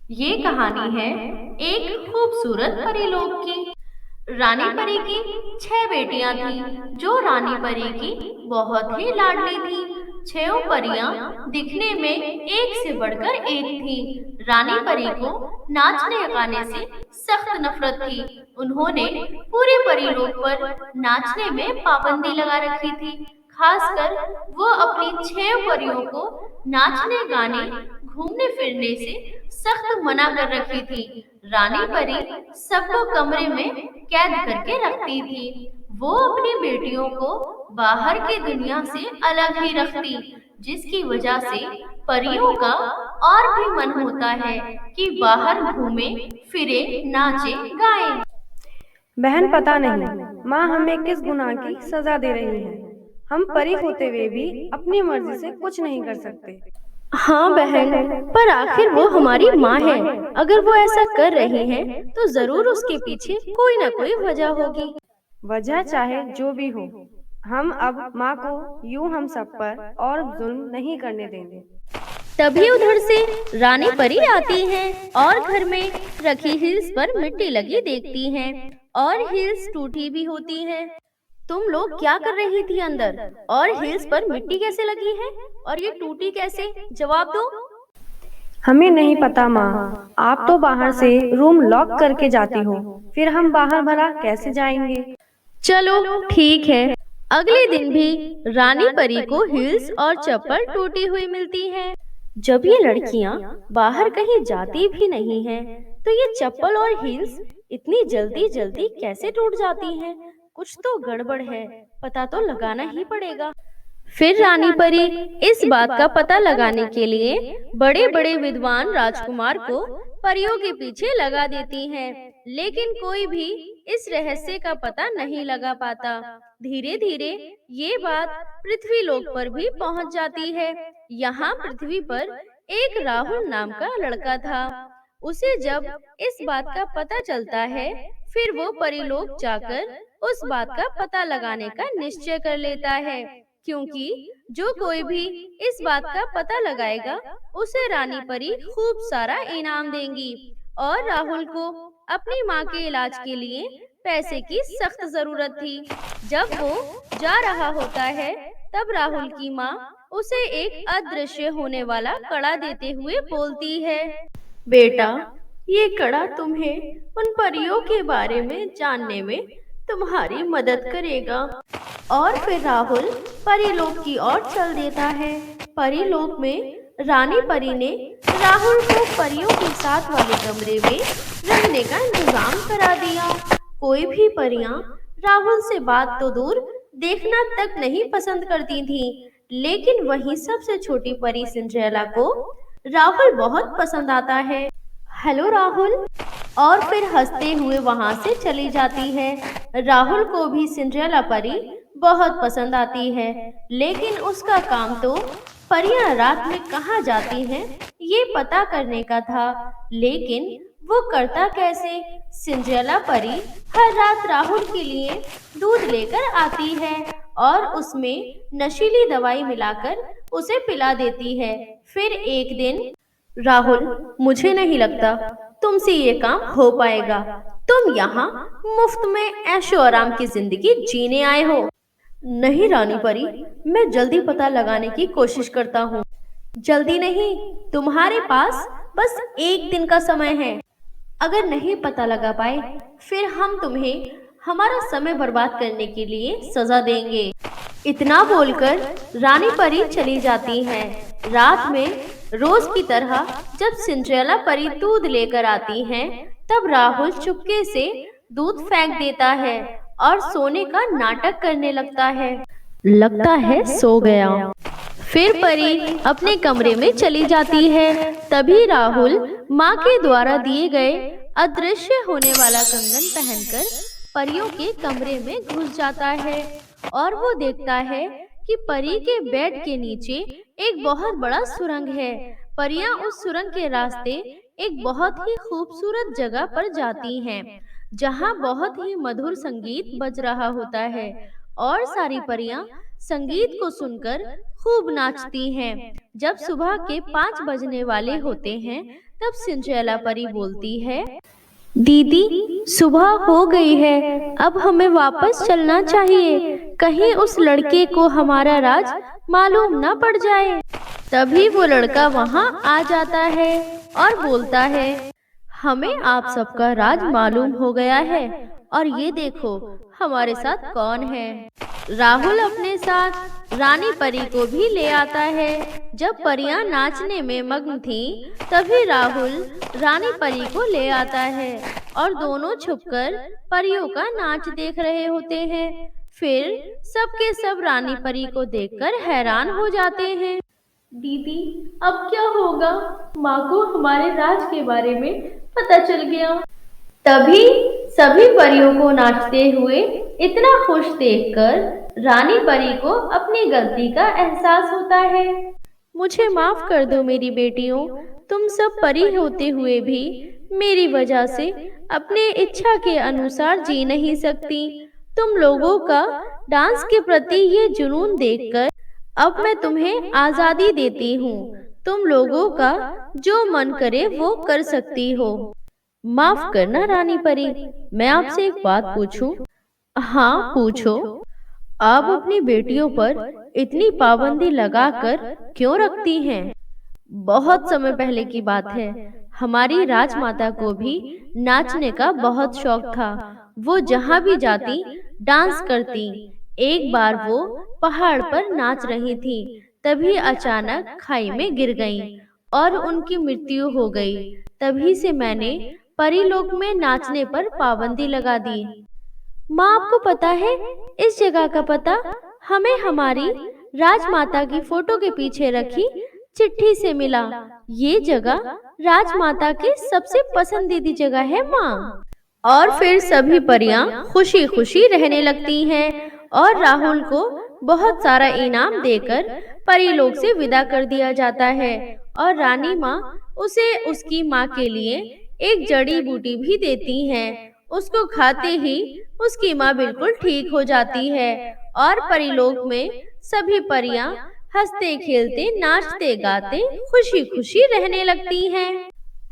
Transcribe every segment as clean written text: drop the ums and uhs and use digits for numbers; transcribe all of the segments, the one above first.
ये कहानी है एक खूबसूरत परीलोक की। रानी परी की 6 बेटियां थीं, जो रानी परी की बहुत ही लाडली थीं। 6 परियां दिखने में एक से बढ़कर एक थीं। रानी परी को नाचने गाने से सख्त नफरत थी। उन्होंने पूरे परीलोक पर नाचने में पाबंदी लगा रखी थी। खासकर वो अपनी 6 परियों को नाचने गाने घूमने फिरने से सख्त मना कर रखी थी। रानी परी सबको कमरे में कैद करके रखती थी। वो अपनी बेटियों को बाहर की दुनिया से अलग ही रखती, जिसकी वजह से परियों का और भी मन होता है कि बाहर घूमे फिरे, नाचे गाएं। बहन, पता नहीं माँ हमें किस गुनाह की सजा दे रही है। हम परी होते हुए भी अपनी मर्जी से कुछ नहीं कर सकते। हाँ बहन, पर आखिर वो हमारी माँ है। अगर वो ऐसा कर रही है तो जरूर उसके पीछे कोई ना कोई वजह होगी। वजह चाहे जो भी हो, हम अब माँ को यूं हम सब पर और जुल्म नहीं करने देंगे। तभी उधर से रानी परी आती हैं और घर में रखी हिल्स पर मिट्टी लगी देखती हैं और हिल्स टूटी भी होती हैं। तुम लोग क्या कर रही थी अंदर, और हिल्स पर मिट्टी कैसे लगी है और ये टूटी कैसे? जवाब दो। हमें नहीं पता माँ, आप तो बाहर से रूम लॉक करके जाती हो, फिर हम बाहर भला कैसे जाएंगे। चलो ठीक है। अगले दिन भी रानी परी को हिल्स और चप्पल टूटी हुई मिलती हैं। जब ये लड़कियां बाहर कहीं जाती भी नहीं हैं, तो ये चप्पल और हिल्स इतनी जल्दी जल्दी कैसे टूट जाती हैं? कुछ तो गड़बड़ है, पता तो लगाना ही पड़ेगा। फिर रानी परी इस बात का पता लगाने के लिए बड़े बड़े विद्वान राजकुमार को परियों के पीछे लगा देती हैं, लेकिन कोई भी इस रहस्य का पता नहीं लगा पाता। धीरे धीरे ये बात पृथ्वी लोक पर भी पहुंच जाती है। यहाँ पृथ्वी पर एक राहुल नाम का लड़का था। उसे जब इस बात का पता चलता है, फिर वो परीलोक जाकर उस बात का पता लगाने का निश्चय कर लेता है, क्योंकि जो कोई भी इस बात का पता लगाएगा, उसे रानी परी खूब सारा इनाम देंगी। और राहुल को अपनी माँ के इलाज के लिए पैसे की सख्त जरूरत थी। जब वो जा रहा होता है, तब राहुल की माँ उसे एक अदृश्य होने वाला कड़ा देते हुए बोलती है, बेटा, ये कड़ा तुम्हें उन परियों के बारे में जानने में तुम्हारी मदद करेगा। और फिर राहुल परीलोक की ओर चल देता है। परीलोक में रानी परी ने राहुल को परियों के साथ वाले कमरे में रहने का इंतजाम करा दिया। कोई भी परियां राहुल से बात तो दूर, देखना तक नहीं पसंद करती थीं, लेकिन वहीं सबसे छोटी परी सिंड्रेला को राहुल बहुत पसंद आता है। हेलो राहुल। और फिर हंसते हुए वहां से चली जाती है। राहुल को भी सिंड्रेला परी बहुत पसंद आती है, लेकिन उसका काम तो परियां रात में कहाँ जाती हैं ये पता करने का था। लेकिन वो करता कैसे? सिंड्रेला परी हर रात राहुल के लिए दूध लेकर आती है और उसमें नशीली दवाई मिलाकर उसे पिला देती है। फिर एक दिन, राहुल, मुझे नहीं लगता तुमसे ये काम हो पाएगा। तुम यहाँ मुफ्त में ऐशो आराम की जिंदगी जीने आए हो। नहीं रानी परी, मैं जल्दी पता लगाने की कोशिश करता हूँ। जल्दी नहीं, तुम्हारे पास बस एक दिन का समय है। अगर नहीं पता लगा पाए, फिर हम तुम्हें हमारा समय बर्बाद करने के लिए सजा देंगे। इतना बोलकर रानी परी चली जाती हैं। रात में रोज की तरह जब सिंड्रेला परी दूध लेकर आती हैं, तब राहुल चुपके से दूध फेंक देता है और सोने का नाटक करने लगता है। लगता है सो गया। फिर परी अपने कमरे में चली जाती है। तभी राहुल माँ के द्वारा दिए गए अदृश्य होने वाला कंगन पहनकर परियों के कमरे में घुस जाता है और वो देखता है कि परी के बेड के नीचे एक बहुत बड़ा सुरंग है। परियां उस सुरंग के रास्ते एक बहुत ही खूबसूरत जगह पर जाती हैं, जहां बहुत ही मधुर संगीत बज रहा होता है और सारी परियां संगीत को सुनकर खूब नाचती हैं। जब सुबह के 5 बजने वाले होते हैं, तब सिंड्रेला परी बोलती है, दीदी, सुबह हो गई है, अब हमें वापस चलना चाहिए, कहीं उस लड़के को हमारा राज मालूम न पड़ जाए। तभी वो लड़का वहाँ आ जाता है और बोलता है, हमें आप सबका राज मालूम हो गया है, और ये देखो हमारे साथ कौन है। राहुल अपने साथ रानी परी को भी ले आता है। जब परियां नाचने में मग्न थीं, तभी राहुल रानी परी को ले आता है और दोनों छुपकर परियों का नाच देख रहे होते हैं। फिर सबके सब रानी परी को देखकर हैरान हो जाते हैं। दीदी, अब क्या होगा? माँ को हमारे राज के बारे में पता चल गया। तभी सभी परियों को नाचते हुए इतना खुश देखकर रानी परी को अपनी गलती का एहसास होता है। मुझे माफ कर दो मेरी बेटियों, तुम सब परी होते हुए भी मेरी वजह से अपने इच्छा के अनुसार जी नहीं सकती। तुम लोगों का डांस के प्रति ये जुनून देखकर अब मैं तुम्हें आजादी देती हूँ। तुम लोगों का जो मन करे वो कर सकती हो। माफ करना रानी परी, मैं आपसे एक बात पूछूं? हाँ, पूछो। आप अपनी बेटियों पर इतनी पाबंदी लगाकर क्यों रखती हैं? बहुत समय पहले की बात है, हमारी राजमाता को भी नाचने का बहुत शौक था। वो जहाँ भी जाती डांस करती। एक बार वो पहाड़ पर नाच रही थी, तभी अचानक खाई में गिर गईं और उनकी मृत्यु हो गई। तभी से मैंने परीलोक में नाचने पर पाबंदी लगा दी। माँ, आपको पता है इस जगह का पता हमें हमारी राजमाता की फोटो के पीछे रखी चिट्ठी से मिला। ये जगह राजमाता की सबसे पसंदीदा जगह है माँ। और फिर सभी परियां खुशी खुशी रहने लगती हैं और राहुल को बहुत सारा इनाम देकर परीलोक से विदा कर दिया जाता है। और रानी माँ उसे उसकी माँ के लिए एक जड़ी बूटी भी देती हैं। उसको खाते ही उसकी माँ बिल्कुल ठीक हो जाती है और परीलोक में सभी परियां हंसते खेलते नाचते गाते खुशी खुशी रहने लगती हैं।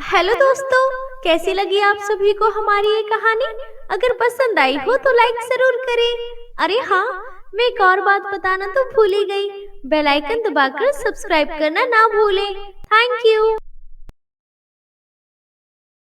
हेलो दोस्तों, कैसी लगी आप सभी को हमारी ये कहानी? अगर पसंद आई हो तो लाइक जरूर करें। अरे हाँ, मैं एक और बात बताना तो भूल ही गई, बेल आइकन दबाकर सब्सक्राइब करना ना भूलें। Thank you.